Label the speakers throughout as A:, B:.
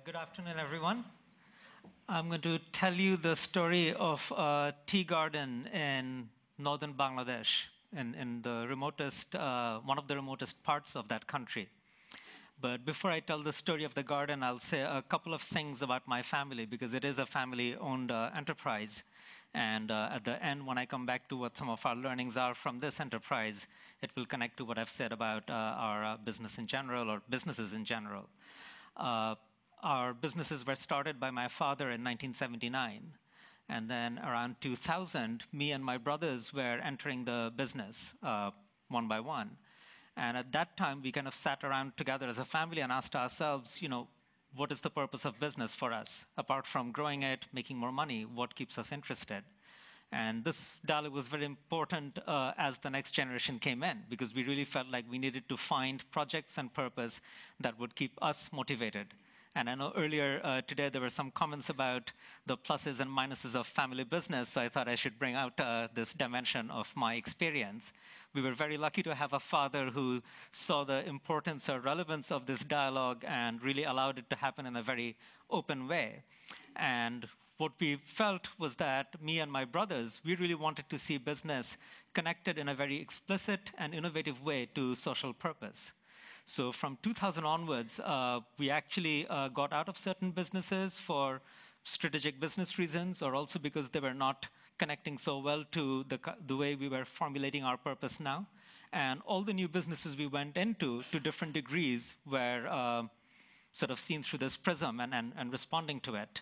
A: Good afternoon, everyone. I'm going to tell you the story of a tea garden in northern Bangladesh, in the remotest, one of the remotest parts of that country. But before I tell the story of the garden, I'll say a couple of things about my family, because it is a family-owned enterprise. And at the end, when I come back to what some of our learnings are from this enterprise, it will connect to what I've said about our business in general, or businesses in general. Our businesses were started by my father in 1979. And then around 2000, me and my brothers were entering the business one by one. And at that time, we kind of sat around together as a family and asked ourselves, what is the purpose of business for us? Apart from growing it, making more money, what keeps us interested? And this dialogue was very important as the next generation came in, because we really felt like we needed to find projects and purpose that would keep us motivated. And I know earlier today there were some comments about the pluses and minuses of family business, so I thought I should bring out this dimension of my experience. We were very lucky to have a father who saw the importance or relevance of this dialogue and really allowed it to happen in a very open way. And what we felt was that me and my brothers, we really wanted to see business connected in a very explicit and innovative way to social purpose. So from 2000 onwards, we actually got out of certain businesses for strategic business reasons, or also because they were not connecting so well to the way we were formulating our purpose now. And all the new businesses we went into, to different degrees, were sort of seen through this prism and responding to it.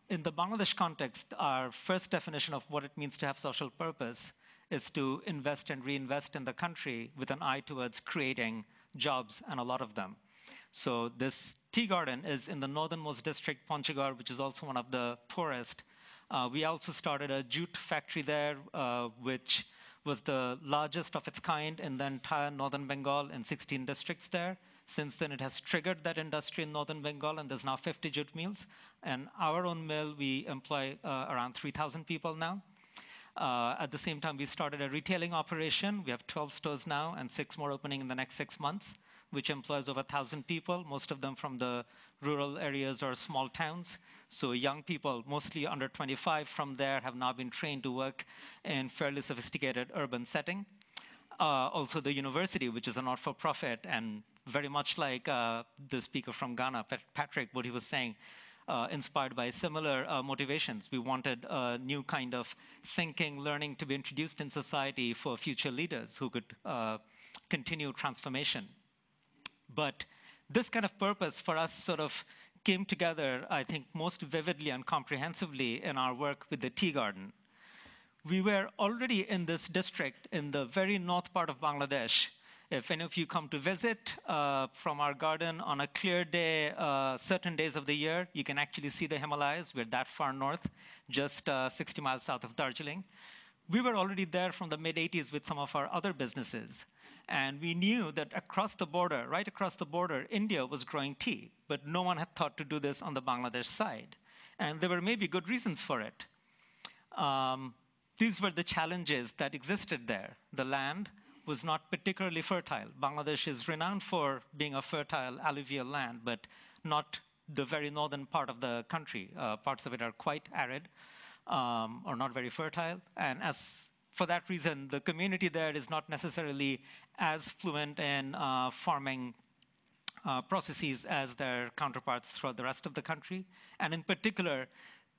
A: In the Bangladesh context, our first definition of what it means to have social purpose is to invest and reinvest in the country with an eye towards creating jobs, and a lot of them. So this tea garden is in the northernmost district, Panchgarh, which is also one of the poorest. We also started a jute factory there, which was the largest of its kind in the entire northern Bengal, in 16 districts there. Since then, it has triggered that industry in northern Bengal, and there's now 50 jute mills. And our own mill, we employ around 3,000 people now. At the same time, we started a retailing operation. We have 12 stores now and 6 more opening in the next 6 months, which employs over 1,000 people, most of them from the rural areas or small towns. So young people, mostly under 25 from there, have now been trained to work in fairly sophisticated urban setting. Also the university, which is a not-for-profit, and very much like the speaker from Ghana, Patrick, what he was saying, inspired by similar motivations. We wanted a new kind of thinking, learning to be introduced in society for future leaders who could continue transformation. But this kind of purpose for us sort of came together, I think, most vividly and comprehensively in our work with the tea garden. We were already in this district in the very north part of Bangladesh. If any of you come to visit from our garden on a clear day, certain days of the year, you can actually see the Himalayas. We're that far north, just 60 miles south of Darjeeling. We were already there from the mid-'80s with some of our other businesses. And we knew that across the border, right across the border, India was growing tea. But no one had thought to do this on the Bangladesh side. And there were maybe good reasons for it. These were the challenges that existed there. The land was not particularly fertile. Bangladesh is renowned for being a fertile alluvial land, but not the very northern part of the country. Parts of it are quite arid or not very fertile. And for that reason, the community there is not necessarily as fluent in farming processes as their counterparts throughout the rest of the country. And in particular,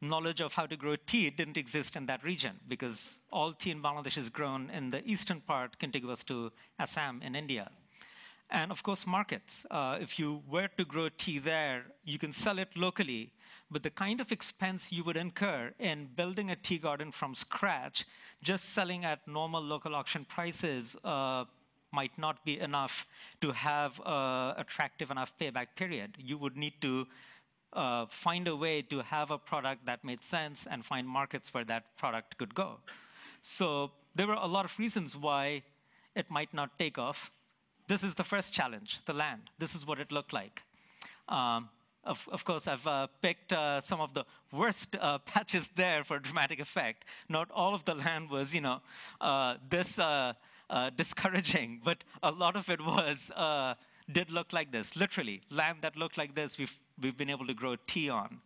A: knowledge of how to grow tea didn't exist in that region, because all tea in Bangladesh is grown in the eastern part contiguous to Assam in India. And of course, markets. If you were to grow tea there, you can sell it locally, but the kind of expense you would incur in building a tea garden from scratch, just selling at normal local auction prices might not be enough to have an attractive enough payback period. You would need to find a way to have a product that made sense and find markets where that product could go. So there were a lot of reasons why it might not take off. This is the first challenge, the land. This is what it looked like. Of course, I've picked some of the worst patches there for dramatic effect. Not all of the land was, this discouraging, but a lot of it was did look like this, literally. Land that looked like this, we've been able to grow tea on.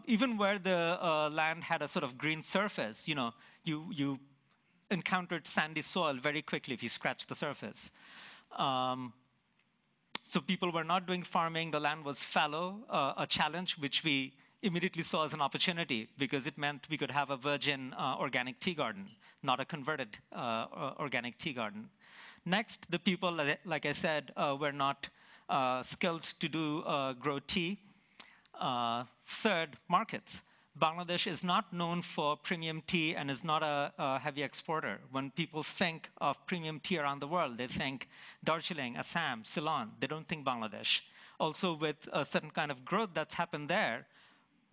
A: Even where the land had a sort of green surface, you encountered sandy soil very quickly if you scratched the surface. So people were not doing farming. The land was fallow, a challenge which we immediately saw as an opportunity because it meant we could have a virgin organic tea garden, not a converted organic tea garden. Next, the people, like I said, were not skilled to grow tea. Third, markets. Bangladesh is not known for premium tea and is not a heavy exporter. When people think of premium tea around the world, they think Darjeeling, Assam, Ceylon. They don't think Bangladesh. Also, with a certain kind of growth that's happened there,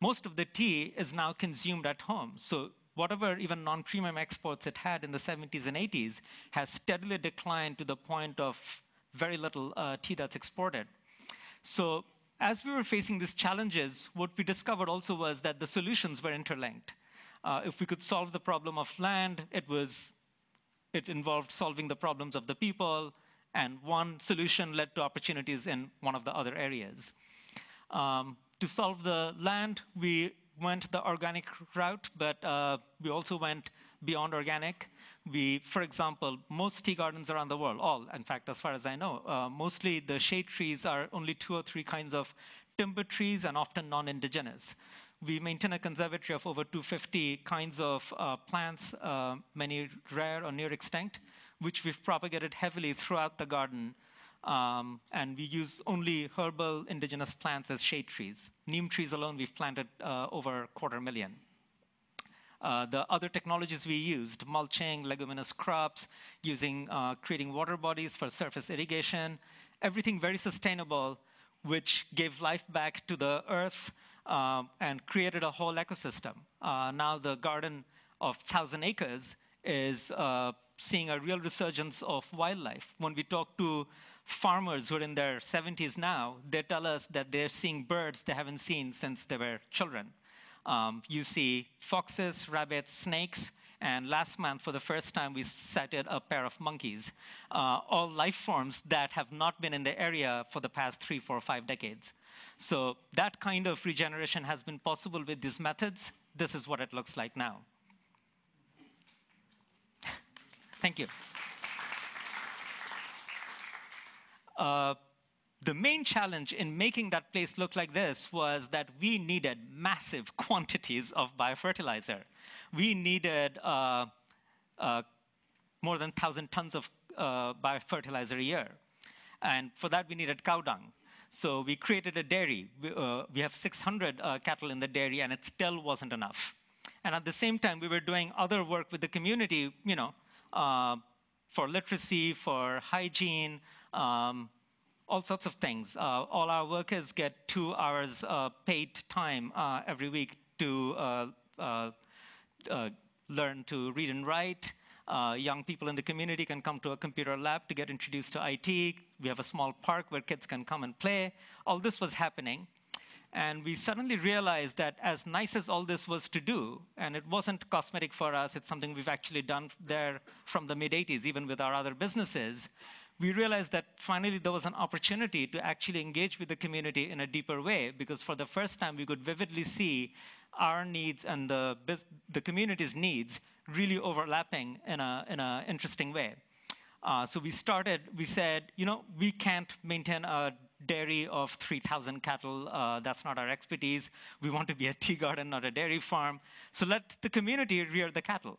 A: most of the tea is now consumed at home. So whatever even non-premium exports it had in the 70s and 80s has steadily declined to the point of very little tea that's exported. So as we were facing these challenges, what we discovered also was that the solutions were interlinked. If we could solve the problem of land, it involved solving the problems of the people, and one solution led to opportunities in one of the other areas. To solve the land, we went the organic route, but we also went beyond organic. For example, most tea gardens around the world, all, in fact, as far as I know, mostly the shade trees are only 2 or 3 kinds of timber trees and often non-indigenous. We maintain a conservatory of over 250 kinds of plants, many rare or near extinct, which we've propagated heavily throughout the garden. And we use only herbal indigenous plants as shade trees. Neem trees alone, we've planted over 250,000. The other technologies we used, mulching, leguminous crops, creating water bodies for surface irrigation, everything very sustainable, which gave life back to the earth and created a whole ecosystem. Now the garden of 1,000 acres is seeing a real resurgence of wildlife. When we talk to farmers who are in their 70s now, they tell us that they're seeing birds they haven't seen since they were children. You see foxes, rabbits, snakes, and last month, for the first time, we sighted a pair of monkeys, all life forms that have not been in the area for the past 3, 4, 5 decades. So that kind of regeneration has been possible with these methods. This is what it looks like now. Thank you. The main challenge in making that place look like this was that we needed massive quantities of biofertilizer. We needed more than 1,000 tons of biofertilizer a year. And for that, we needed cow dung. So we created a dairy. We have 600 cattle in the dairy, and it still wasn't enough. And at the same time, we were doing other work with the community, for literacy, for hygiene, all sorts of things. All our workers get 2 hours paid time every week to learn to read and write. Young people in the community can come to a computer lab to get introduced to IT. We have a small park where kids can come and play. All this was happening. And we suddenly realized that as nice as all this was to do, and it wasn't cosmetic for us, it's something we've actually done there from the mid-'80s, even with our other businesses, we realized that finally there was an opportunity to actually engage with the community in a deeper way, because for the first time we could vividly see our needs and the community's needs really overlapping in an interesting way. So we said, we can't maintain a dairy of 3,000 cattle. That's not our expertise. We want to be a tea garden, not a dairy farm. So let the community rear the cattle.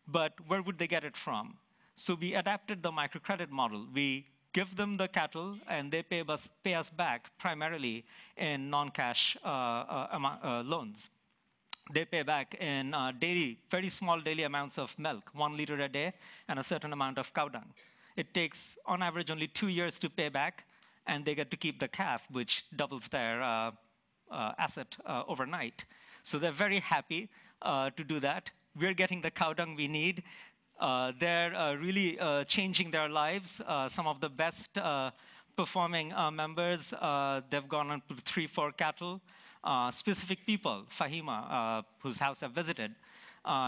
A: But where would they get it from? So we adapted the microcredit model. We give them the cattle, and they pay us back primarily in non-cash loans. They pay back in very small daily amounts of milk, 1 liter a day, and a certain amount of cow dung. It takes, on average, only 2 years to pay back, and they get to keep the calf, which doubles their asset overnight. So they're very happy to do that. We're getting the cow dung we need. They're really changing their lives. Some of the best performing members, they've gone on to 3, 4 cattle. Specific people, Fahima, whose house I've visited,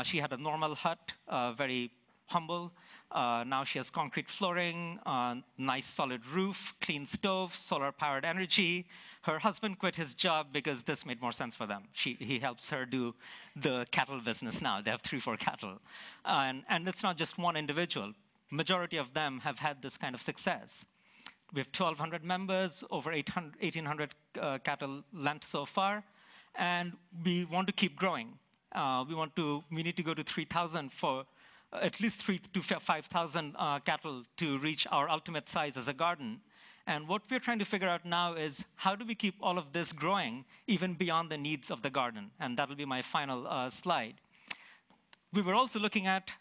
A: she had a normal hut, very humble. Now she has concrete flooring, nice solid roof, clean stove, solar-powered energy. Her husband quit his job because this made more sense for them. He helps her do the cattle business now. They have 3-4 cattle. And it's not just one individual. Majority of them have had this kind of success. We have 1,200 members, over 1,800 cattle lent so far, and we want to keep growing. We need to go to 3,000 for at least 3,000 to 5,000 cattle to reach our ultimate size as a garden. And what we're trying to figure out now is how do we keep all of this growing even beyond the needs of the garden? And that'll be my final slide. We were also looking at,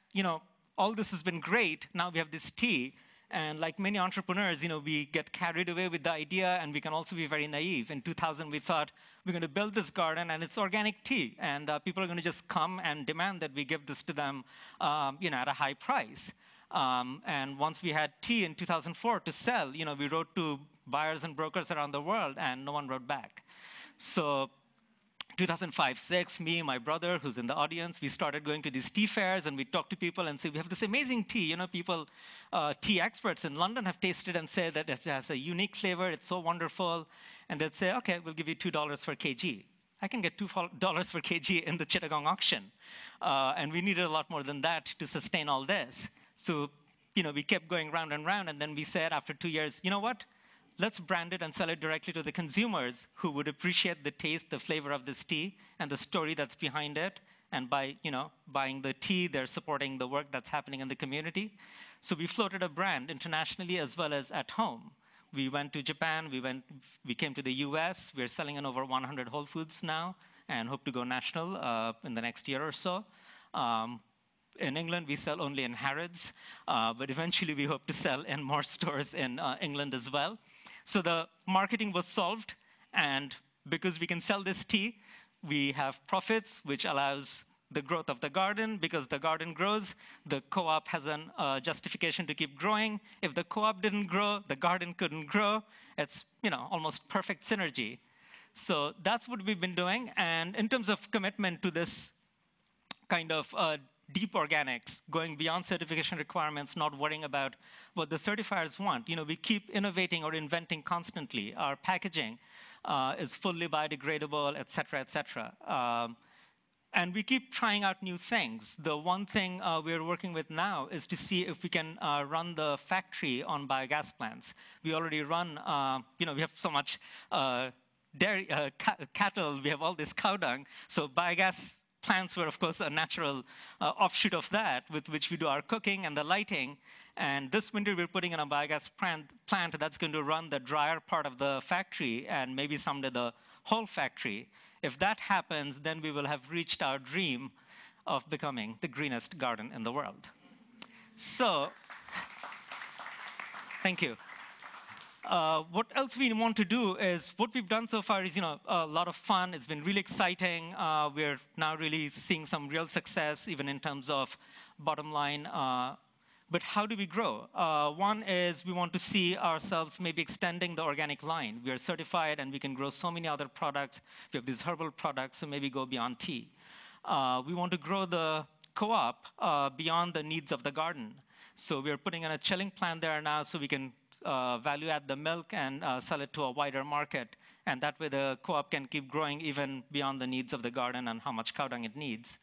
A: all this has been great. Now we have this tea. And like many entrepreneurs, we get carried away with the idea, and we can also be very naive. In 2000, we thought, we're going to build this garden, and it's organic tea. And people are going to just come and demand that we give this to them at a high price. And once we had tea in 2004 to sell, we wrote to buyers and brokers around the world, and no one wrote back. So 2005-06, me and my brother, who's in the audience, we started going to these tea fairs, and we talked to people and say, we have this amazing tea. People, tea experts in London have tasted and said that it has a unique flavor, it's so wonderful. And they'd say, OK, we'll give you $2 for kg. I can get $2 for kg in the Chittagong auction. And we needed a lot more than that to sustain all this. So we kept going round and round, and then we said after 2 years, you know what? Let's brand it and sell it directly to the consumers who would appreciate the taste, the flavor of this tea, and the story that's behind it. And by buying the tea, they're supporting the work that's happening in the community. So we floated a brand internationally as well as at home. We went to Japan. We came to the US. We're selling in over 100 Whole Foods now and hope to go national in the next year or so. In England, we sell only in Harrods. But eventually, we hope to sell in more stores in England as well. So the marketing was solved, and because we can sell this tea, we have profits, which allows the growth of the garden. Because the garden grows, the co-op has a justification to keep growing. If the co-op didn't grow, the garden couldn't grow. It's almost perfect synergy. So that's what we've been doing. And in terms of commitment to this kind of deep organics, going beyond certification requirements, not worrying about what the certifiers want. We keep innovating or inventing constantly. Our packaging is fully biodegradable, et cetera, et cetera. And we keep trying out new things. The one thing we're working with now is to see if we can run the factory on biogas plants. We already run, we have so much dairy, cattle, we have all this cow dung. So biogas plants were, of course, a natural offshoot of that, with which we do our cooking and the lighting. And this winter, we're putting in a biogas plant that's going to run the drier part of the factory and maybe someday the whole factory. If that happens, then we will have reached our dream of becoming the greenest garden in the world. So, thank you. What else we want to do is, what we've done so far is, a lot of fun. It's been really exciting. We're now really seeing some real success, even in terms of bottom line. But how do we grow? One is we want to see ourselves maybe extending the organic line. We are certified, and we can grow so many other products. We have these herbal products, so maybe go beyond tea. We want to grow the co-op beyond the needs of the garden. So we're putting in a chilling plant there now, so we can value add the milk and sell it to a wider market. And that way the co-op can keep growing even beyond the needs of the garden and how much cow dung it needs.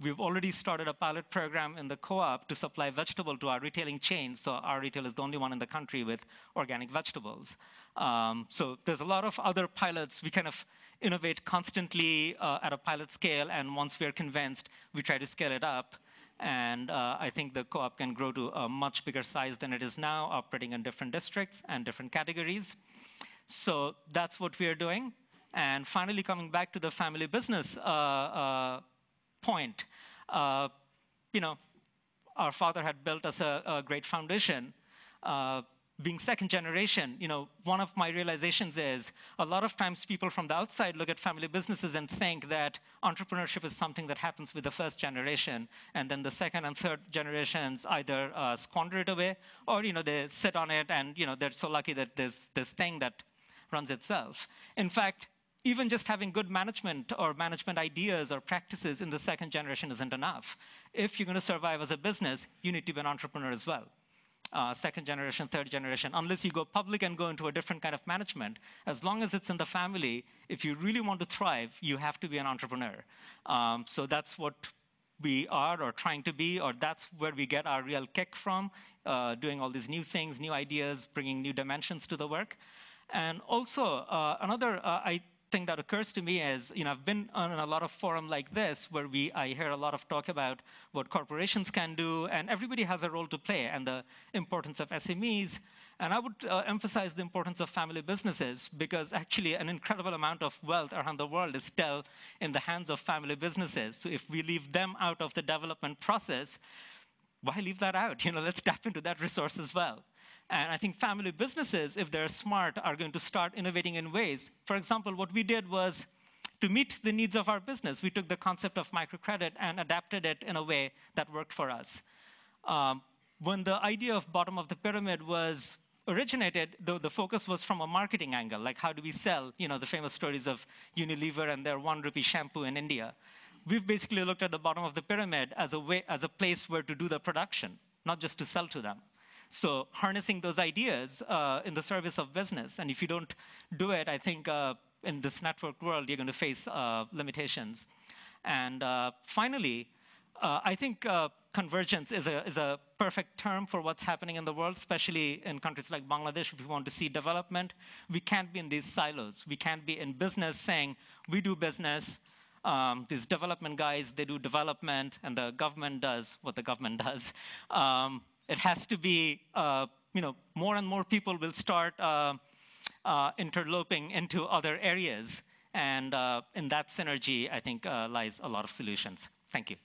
A: We've already started a pilot program in the co-op to supply vegetable to our retailing chain. So our retail is the only one in the country with organic vegetables. So there's a lot of other pilots. We kind of innovate constantly at a pilot scale. And once we're convinced, we try to scale it up. And I think the co-op can grow to a much bigger size than it is now, operating in different districts and different categories. So that's what we are doing. And finally, coming back to the family business point, our father had built us a great foundation. Being second generation, one of my realizations is a lot of times people from the outside look at family businesses and think that entrepreneurship is something that happens with the first generation, and then the second and third generations either squander it away, or they sit on it, and they're so lucky that there's this thing that runs itself. In fact, even just having good management or management ideas or practices in the second generation isn't enough. If you're going to survive as a business, you need to be an entrepreneur as well. Second generation, third generation, unless you go public and go into a different kind of management, as long as it's in the family, if you really want to thrive, you have to be an entrepreneur. So that's what we are or trying to be, or that's where we get our real kick from, doing all these new things, new ideas, bringing new dimensions to the work. And also, another thing that occurs to me is, I've been on a lot of forums like this where I hear a lot of talk about what corporations can do, and everybody has a role to play, and the importance of SMEs. And I would emphasize the importance of family businesses, because actually an incredible amount of wealth around the world is still in the hands of family businesses. So if we leave them out of the development process, why leave that out? Let's tap into that resource as well. And I think family businesses, if they're smart, are going to start innovating in ways. For example, what we did was, to meet the needs of our business, we took the concept of microcredit and adapted it in a way that worked for us. When the idea of bottom of the pyramid was originated, the focus was from a marketing angle, like how do we sell, the famous stories of Unilever and their 1 rupee shampoo in India. We've basically looked at the bottom of the pyramid as a place where to do the production, not just to sell to them. So harnessing those ideas in the service of business. And if you don't do it, I think in this network world, you're going to face limitations. And finally, I think convergence is a perfect term for what's happening in the world, especially in countries like Bangladesh. If we want to see development, we can't be in these silos. We can't be in business saying, we do business. These development guys, they do development, and the government does what the government does. It has to be, more and more people will start interloping into other areas. And in that synergy, I think, lies a lot of solutions. Thank you.